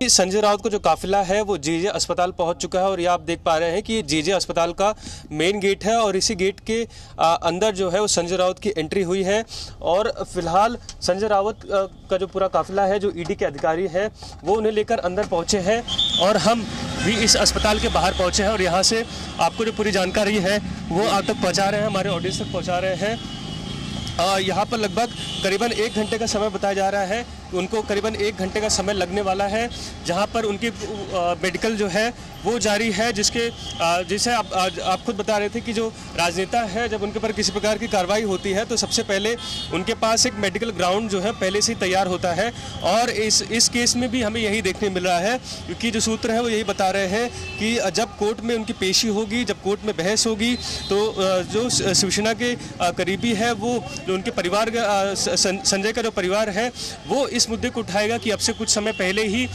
संजय राउत का जो काफिला है वो जेजे अस्पताल पहुंच चुका है और ये आप देख पा रहे हैं कि ये जेजे अस्पताल का मेन गेट है और इसी गेट के अंदर जो है वो संजय राउत की एंट्री हुई है। और फिलहाल संजय राउत का जो पूरा काफिला है, जो ईडी के अधिकारी हैं, वो उन्हें लेकर अंदर पहुंचे हैं और हम भी इस अस्पताल के बाहर पहुंचे हैं और यहाँ से आपको जो पूरी जानकारी है वो आप तक पहुँचा रहे हैं, हमारे ऑडियंस तक पहुँचा रहे हैं। यहाँ पर लगभग करीबन 1 घंटे का समय बताया जा रहा है, उनको करीबन 1 घंटे का समय लगने वाला है, जहाँ पर उनकी मेडिकल जो है वो जारी है। जिसे आप खुद बता रहे थे कि जो राजनेता है, जब उनके पर किसी प्रकार की कार्रवाई होती है तो सबसे पहले उनके पास एक मेडिकल ग्राउंड जो है पहले से ही तैयार होता है। और इस केस में भी हमें यही देखने मिल रहा है, क्योंकि जो सूत्र है वो यही बता रहे हैं कि जब कोर्ट में उनकी पेशी होगी, जब कोर्ट में बहस होगी, तो जो शिवसेना के करीबी है, वो जो उनके परिवार संजय का जो परिवार है वो इस मुद्दे को उठाएगा कि अब से कुछ समय पहले ही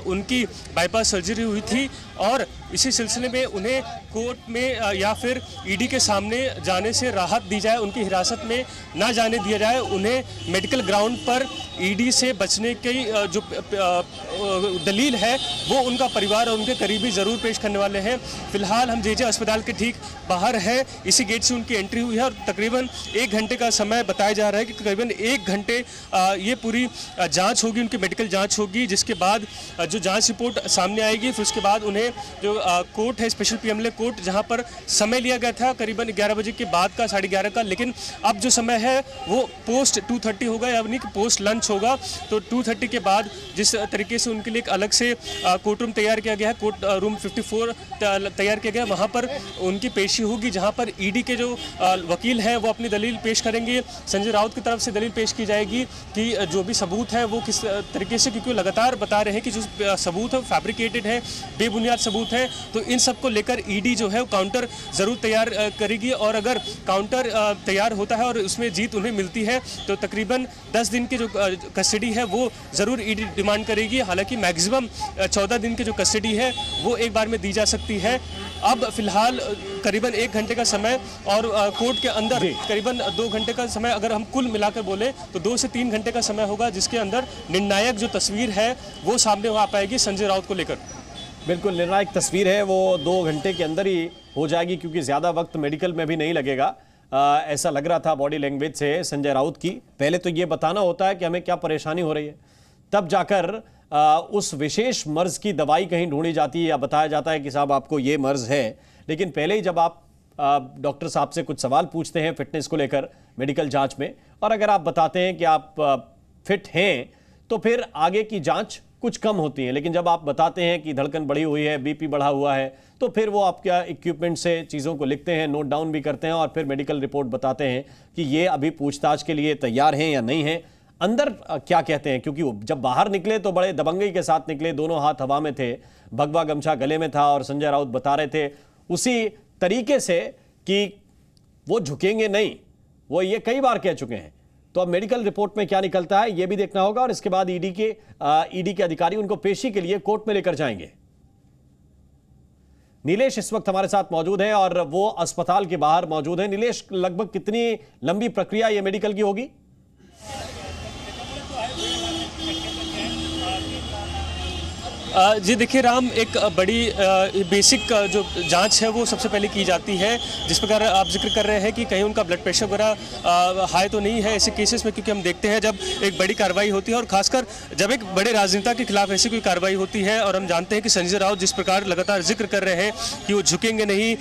उनकी बाईपास सर्जरी हुई थी और इसी सिलसिले में उन्हें कोर्ट में या फिर ईडी के सामने जाने से राहत दी जाए, उनकी हिरासत में ना जाने दिया जाए। उन्हें मेडिकल ग्राउंड पर ईडी से बचने की जो दलील है वो उनका परिवार और उनके करीबी ज़रूर पेश करने वाले हैं। फिलहाल हम जेजे अस्पताल के ठीक बाहर हैं, इसी गेट से उनकी एंट्री हुई है और तकरीबन 1 घंटे का समय बताया जा रहा है कि तकरीबन 1 घंटे ये पूरी जांच होगी, उनकी मेडिकल जांच होगी, जिसके बाद जो जांच रिपोर्ट सामने आएगी, फिर उसके बाद उन्हें जो कोर्ट है, स्पेशल पीएमएलए कोर्ट, जहां पर समय लिया गया था करीबन 11 बजे के बाद का, 11:30 का, लेकिन अब जो समय है वो पोस्ट 2:30 होगा, यानी कि पोस्ट लंच होगा। तो 2:30 के बाद जिस तरीके से उनके लिए एक अलग से कोर्ट रूम तैयार किया गया है, कोर्ट रूम 54 तैयार किया गया, वहाँ पर उनकी पेशी होगी, जहाँ पर ईडी के जो वकील हैं वो अपनी दलील पेश करेंगे। संजय राउत की तरफ से दलील पेश की जाएगी कि जो भी सबूत है वो किस तरीके से, क्योंकि लगातार बता रहे हैं कि जो सबूत है फैब्रिकेटेड है, बेबुनियाद सबूत है, तो इन सब को लेकर ईडी जो है वो काउंटर ज़रूर तैयार करेगी। और अगर काउंटर तैयार होता है और उसमें जीत उन्हें मिलती है तो तकरीबन 10 दिन की जो कस्टडी है वो ज़रूर ईडी डिमांड करेगी। हालांकि मैक्सिमम 14 दिन की जो कस्टडी है वो एक बार में दी जा सकती है। अब फिलहाल करीबन 1 घंटे का समय और कोर्ट के अंदर करीबन 2 घंटे का समय, अगर हम कुल मिलाकर बोले तो 2 से 3 घंटे का समय होगा, जिसके अंदर निर्णायक जो तस्वीर है वो सामने आ पाएगी संजय राउत को लेकर। बिल्कुल निर्णायक तस्वीर है वो 2 घंटे के अंदर ही हो जाएगी, क्योंकि ज़्यादा वक्त मेडिकल में भी नहीं लगेगा। ऐसा लग रहा था बॉडी लैंग्वेज से संजय राउत की। पहले तो ये बताना होता है कि हमें क्या परेशानी हो रही है, तब जाकर उस विशेष मर्ज की दवाई कहीं ढूंढी जाती है या बताया जाता है कि साहब आपको ये मर्ज है। लेकिन पहले ही जब आप डॉक्टर साहब से कुछ सवाल पूछते हैं फिटनेस को लेकर मेडिकल जांच में, और अगर आप बताते हैं कि आप फिट हैं, तो फिर आगे की जांच कुछ कम होती है। लेकिन जब आप बताते हैं कि धड़कन बढ़ी हुई है, बीपी बढ़ा हुआ है, तो फिर वो आपका इक्विपमेंट से चीज़ों को लिखते हैं, नोट डाउन भी करते हैं और फिर मेडिकल रिपोर्ट बताते हैं कि ये अभी पूछताछ के लिए तैयार हैं या नहीं हैं। अंदर क्या कहते हैं, क्योंकि जब बाहर निकले तो बड़े दबंगई के साथ निकले, दोनों हाथ हवा में थे, भगवा गमछा गले में था, और संजय राउत बता रहे थे उसी तरीके से कि वो झुकेंगे नहीं, वो ये कई बार कह चुके हैं। तो अब मेडिकल रिपोर्ट में क्या निकलता है ये भी देखना होगा, और इसके बाद ईडी के अधिकारी उनको पेशी के लिए कोर्ट में लेकर जाएंगे। नीलेश इस वक्त हमारे साथ मौजूद हैं और वो अस्पताल के बाहर मौजूद हैं। नीलेश, लगभग कितनी लंबी प्रक्रिया ये मेडिकल की होगी? जी देखिए राम, एक बड़ी बेसिक जो जांच है वो सबसे पहले की जाती है, जिस प्रकार आप जिक्र कर रहे हैं कि कहीं उनका ब्लड प्रेशर वगैरह हाई तो नहीं है ऐसे केसेस में, क्योंकि हम देखते हैं जब एक बड़ी कार्रवाई होती है और खासकर जब एक बड़े राजनेता के खिलाफ ऐसी कोई कार्रवाई होती है, और हम जानते हैं कि संजय राउत जिस प्रकार लगातार जिक्र कर रहे हैं कि वो झुकेंगे नहीं,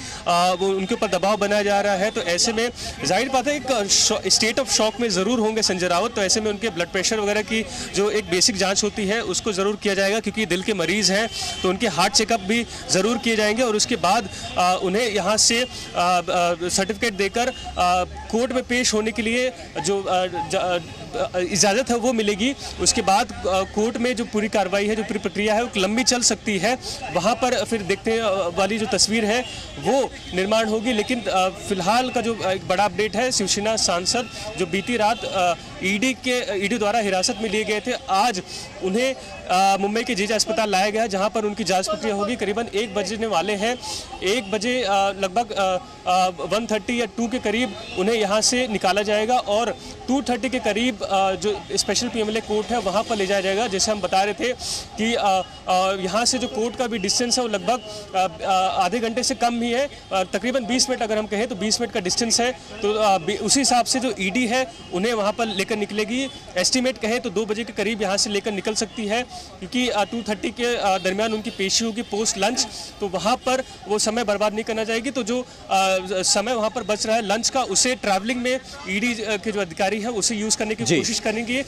वो उनके ऊपर दबाव बनाया जा रहा है, तो ऐसे में जाहिर बात है एक स्टेट ऑफ शॉक में ज़रूर होंगे संजय राउत। तो ऐसे में उनके ब्लड प्रेशर वगैरह की जो एक बेसिक जाँच होती है उसको ज़रूर किया जाएगा, क्योंकि दिल के मरीज़ हैं तो उनके हार्ट चेकअप भी ज़रूर किए जाएंगे। और उसके बाद उन्हें यहाँ से सर्टिफिकेट देकर कोर्ट में पेश होने के लिए जो इजाज़त है वो मिलेगी। उसके बाद कोर्ट में जो पूरी कार्रवाई है, जो पूरी प्रक्रिया है वो लंबी चल सकती है। वहाँ पर फिर देखने वाली जो तस्वीर है वो निर्माण होगी। लेकिन फिलहाल का जो एक बड़ा अपडेट है, शिवसेना सांसद जो बीती रात ईडी द्वारा हिरासत में लिए गए थे, आज उन्हें मुंबई के जेजे अस्पताल लाया गया है, जहां पर उनकी जांच प्रक्रिया होगी। करीबन 1 बजने वाले हैं, 1 बजे लगभग 1:30 या 2 के करीब उन्हें यहां से निकाला जाएगा और 2:30 के करीब अब जो स्पेशल पीएमएलए कोर्ट है वहाँ पर ले जाया जाएगा। जैसे हम बता रहे थे कि यहाँ से जो कोर्ट का भी डिस्टेंस है वो लगभग आधे घंटे से कम ही है, तकरीबन 20 मिनट अगर हम कहें तो 20 मिनट का डिस्टेंस है। तो उसी हिसाब से जो ईडी है उन्हें वहाँ पर लेकर निकलेगी। एस्टिमेट कहें तो 2 बजे के करीब यहाँ से लेकर निकल सकती है, क्योंकि 2:30 के दरमियान उनकी पेशी होगी पोस्ट लंच, तो वहाँ पर वो समय बर्बाद नहीं करना चाहेगी। तो जो समय वहाँ पर बच रहा है लंच का, उसे ट्रैवलिंग में ईडी के जो अधिकारी है उसे यूज़ करने की कोशिश करेंगे।